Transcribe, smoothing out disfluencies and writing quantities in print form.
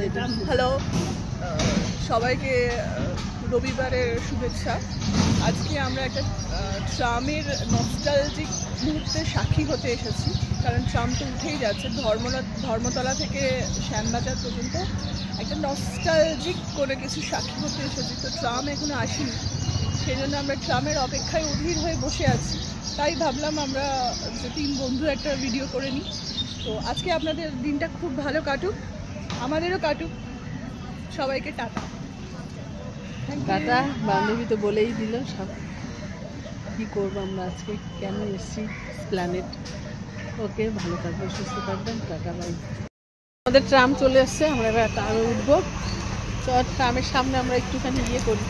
Hello সবাইকে রবিবারের শুভেচ্ছা। আজকে আমরা একটা ট্রামের নস্টালজিক মুহূর্তে সাক্ষী হতে এসেছি, কারণ ট্রাম তো উঠেই যাচ্ছে। ধর্মতলা থেকে শ্যামবাজার পর্যন্ত একটা নস্টালজিক করে কিছু সাক্ষী হতে এসেছি। তো ট্রাম এখনো আসেনি, সেই জন্য আমরা ট্রামের অপেক্ষায় অধীর হয়ে বসে আছি। তাই ভাবলাম আমরা যে 3 বন্ধু একটা ভিডিও করে নিই। তো আজকে আপনাদের দিনটা খুব ভালো কাটুক, আমাদেরও কাটুক। সবাইকে টাটা। টাটা। বান্ধবী তো বলেই দিল সব কী করবো আমরা আজকে, কেন এসেছি প্ল্যানেট। ওকে, ভালো থাকবেন, সুস্থ থাকবেন, টাটা, বাই। আমাদের ট্রাম চলে এসছে, আমরা এবার ট্রামে উঠবো। ট্রামের সামনে আমরা একটুখানি ইয়ে করি।